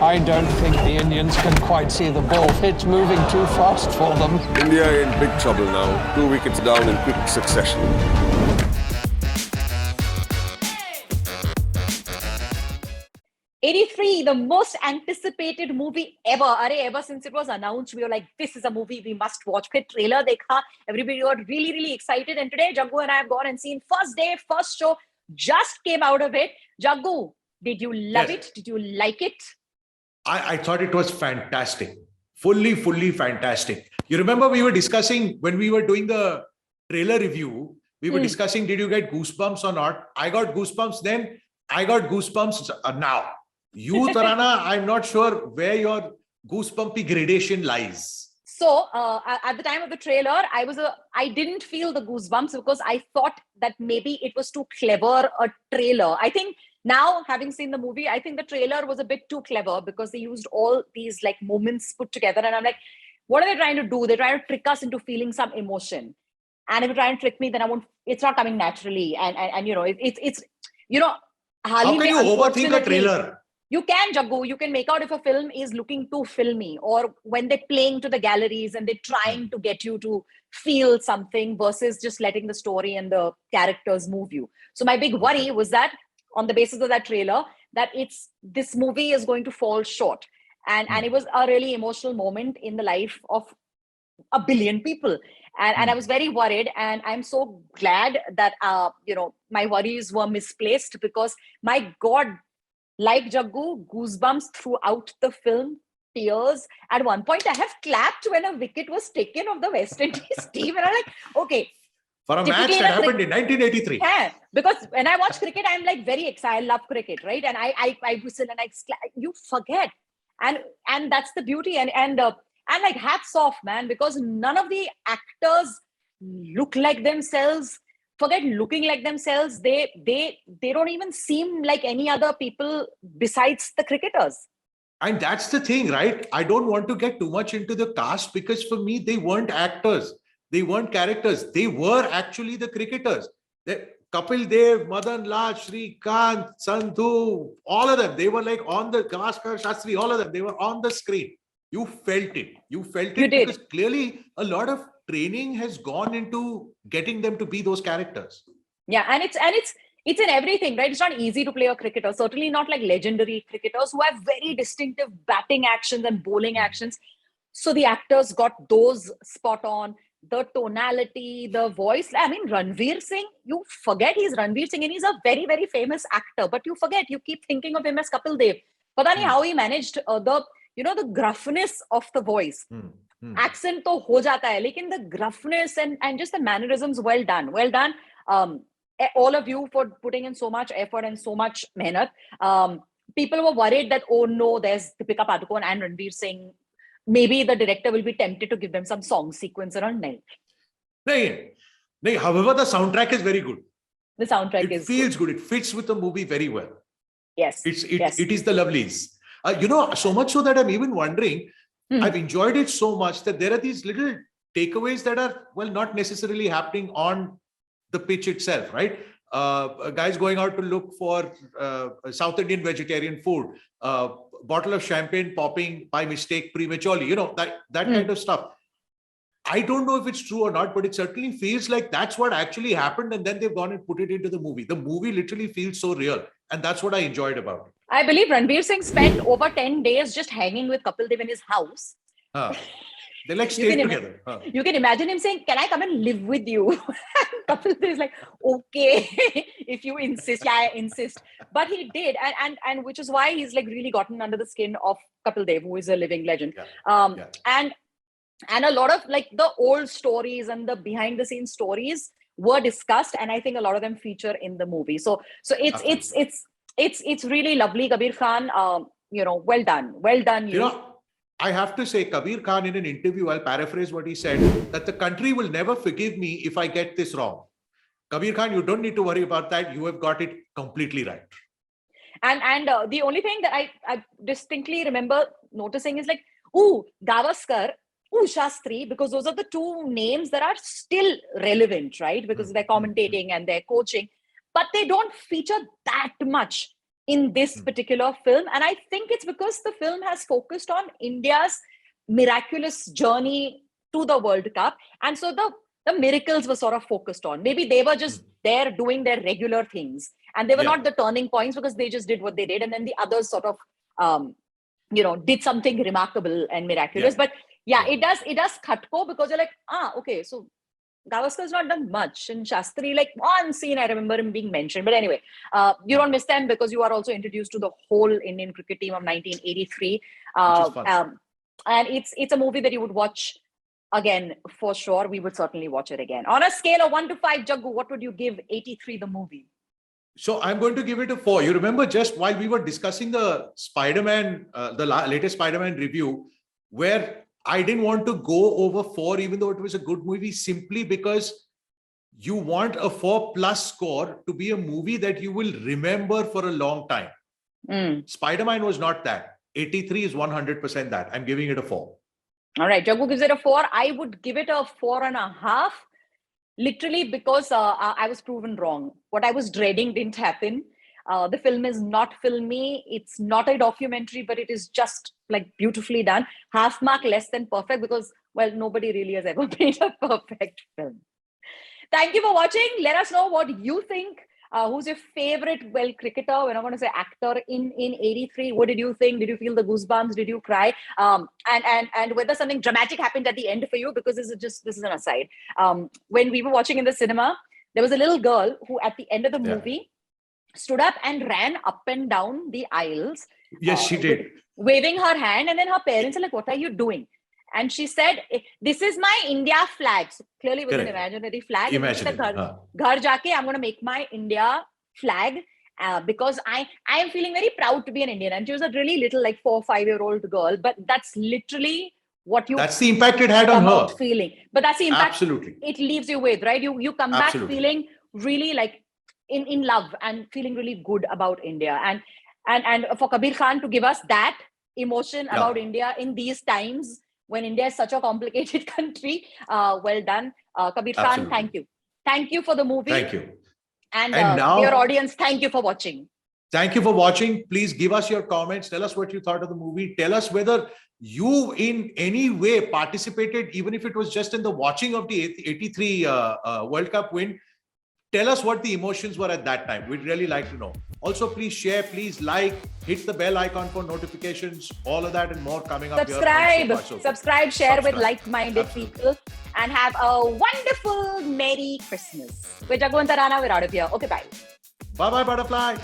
I don't think the Indians can quite see the ball. It's moving too fast for them. India in big trouble now. 2 wickets down in quick succession. 83, the most anticipated movie ever. Ever since it was announced, we were like, this is a movie we must watch. Phir trailer dekha, everybody got really, really excited. And today, Jaggu and I have gone and seen first day, first show, just came out of it. Jaggu, did you love it? Did you like it? I thought it was fantastic. Fully fantastic. You remember we were discussing when we were doing the trailer review, we were discussing, did you get goosebumps or not? I got goosebumps then. I got goosebumps now. You, Tarana, I'm not sure where your goosebumpy gradation lies. So at the time of the trailer, I didn't feel the goosebumps because I thought that maybe it was too clever a trailer. I think now, having seen the movie, I think the trailer was a bit too clever because they used all these like moments put together. And I'm like, what are they trying to do? They're trying to trick us into feeling some emotion. And if you try and trick me, then it's not coming naturally. And you know, it's you know, how can you overthink a trailer? You can, Jaggu. You can make out if a film is looking too filmy, or when they're playing to the galleries and they're trying to get you to feel something versus just letting the story and the characters move you. So my big worry was that on the basis of that trailer, that this movie is going to fall short. And it was a really emotional moment in the life of a billion people. And I was very worried. And I'm so glad that, you know, my worries were misplaced because, my God, like Jaggu, goosebumps throughout the film, tears. At one point, I have clapped when a wicket was taken of the West Indies team. And I'm like, okay. For a match that happened in 1983. Yeah, because when I watch cricket, I'm like very excited. I love cricket, right? And I whistle and you forget. And that's the beauty. And like hats off, man, because none of the actors look like themselves. Forget looking like themselves. They don't even seem like any other people besides the cricketers. And that's the thing, right? I don't want to get too much into the cast because for me, they weren't actors. They weren't characters. They were actually the cricketers. Kapil Dev, Madan Lal, Shrikant, Sandhu, all of them. They were like on the Gavaskar, Shastri, all of them. They were on the screen. You felt it. You felt it because clearly a lot of training has gone into getting them to be those characters. Yeah, and it's in everything, right? It's not easy to play a cricketer. Certainly not like legendary cricketers who have very distinctive batting actions and bowling actions. So the actors got those spot on. The tonality, the voice. I mean, Ranveer Singh, you forget he's Ranveer Singh and he's a very, very famous actor, but you forget, you keep thinking of him as Kapil Dev. Pata nahi how he managed the gruffness of the voice. Accent to ho jata hai, lekin the gruffness and just the mannerisms, well done. Well done. All of you for putting in so much effort and so much mehnat. People were worried that, oh no, there's Deepika Padukone and Ranveer Singh. Maybe the director will be tempted to give them some song sequence around Nail. However, the soundtrack is very good. The soundtrack feels good. It fits with the movie very well. Yes. It is the lovelies. So much so that I'm even wondering, I've enjoyed it so much that there are these little takeaways that are, well, not necessarily happening on the pitch itself, right? Guys going out to look for South Indian vegetarian food, bottle of champagne popping by mistake prematurely, that kind of stuff. I don't know if it's true or not, but it certainly feels like that's what actually happened. And then they've gone and put it into the movie. The movie literally feels so real. And that's what I enjoyed about it. I believe Ranveer Singh spent over 10 days just hanging with Kapil Dev in his house. They like stayed together. You can imagine him saying, can I come and live with you? Kapil Dev is like, okay, if you insist. Yeah, I insist. But he did. And which is why he's like really gotten under the skin of Kapil Dev, who is a living legend. And a lot of like the old stories and the behind the scenes stories were discussed. And I think a lot of them feature in the movie. So it's really lovely. Kabir Khan, well done. Well done. I have to say, Kabir Khan in an interview, I'll paraphrase what he said, that the country will never forgive me if I get this wrong. Kabir Khan, you don't need to worry about that. You have got it completely right. And the only thing that I distinctly remember noticing is like, ooh, Gavaskar, ooh, Shastri, because those are the two names that are still relevant, right? Because they're commentating and they're coaching, but they don't feature that much. in this particular film. And I think it's because the film has focused on India's miraculous journey to the World Cup. And so the miracles were sort of focused on. Maybe they were just there doing their regular things. And they were not the turning points because they just did what they did. And then the others sort of, did something remarkable and miraculous. But it does Khatko because you're like, okay, so Gavaskar's not done much. And Shastri, like one scene, I remember him being mentioned. But anyway, you don't miss them because you are also introduced to the whole Indian cricket team of 1983. And it's a movie that you would watch again for sure. We would certainly watch it again. On a scale of 1 to 5, Jaggu, what would you give 83 the movie? So I'm going to give it a 4. You remember just while we were discussing the Spider-Man, latest Spider-Man review, where I didn't want to go over 4, even though it was a good movie, simply because you want a 4+ score to be a movie that you will remember for a long time. Spider-Man was not that. 83 is 100% that. I'm giving it a 4. All right. Jaggu gives it a 4. I would give it a 4.5. Literally because I was proven wrong. What I was dreading didn't happen. The film is not filmy. It's not a documentary, but it is just like beautifully done. Half mark less than perfect because, well, nobody really has ever made a perfect film. Thank you for watching. Let us know what you think. Who's your favorite, cricketer? We're not going to say actor in 83. What did you think? Did you feel the goosebumps? Did you cry? And whether something dramatic happened at the end for you, because this is an aside. When we were watching in the cinema, there was a little girl who at the end of the movie stood up and ran up and down the aisles. Yes, she did. Waving her hand, and then her parents are like, "What are you doing?" And she said, "This is my India flag." So clearly it was an imaginary flag. Imaginary. Ghar jaake, I'm going to make my India flag because I am feeling very proud to be an Indian. And she was a really little, like 4 or 5-year-old girl. But that's literally what you... That's the impact it had on her. Feeling. But that's the impact it leaves you with, right? You come back feeling really like in love and feeling really good about India. And for Kabir Khan to give us that emotion about India in these times, when India is such a complicated country. Well done. Kabir Khan, thank you. Thank you for the movie. Thank you. And now, your audience, thank you for watching. Thank you for watching. Please give us your comments. Tell us what you thought of the movie. Tell us whether you in any way participated, even if it was just in the watching of the 83 World Cup win. Tell us what the emotions were at that time. We'd really like to know. Also, please share, please like, hit the bell icon for notifications, all of that and more coming up. Subscribe, share with like-minded people, and have a wonderful Merry Christmas. We're Jaggu and Tarana. We're out of here. Okay, bye. Bye-bye, butterfly.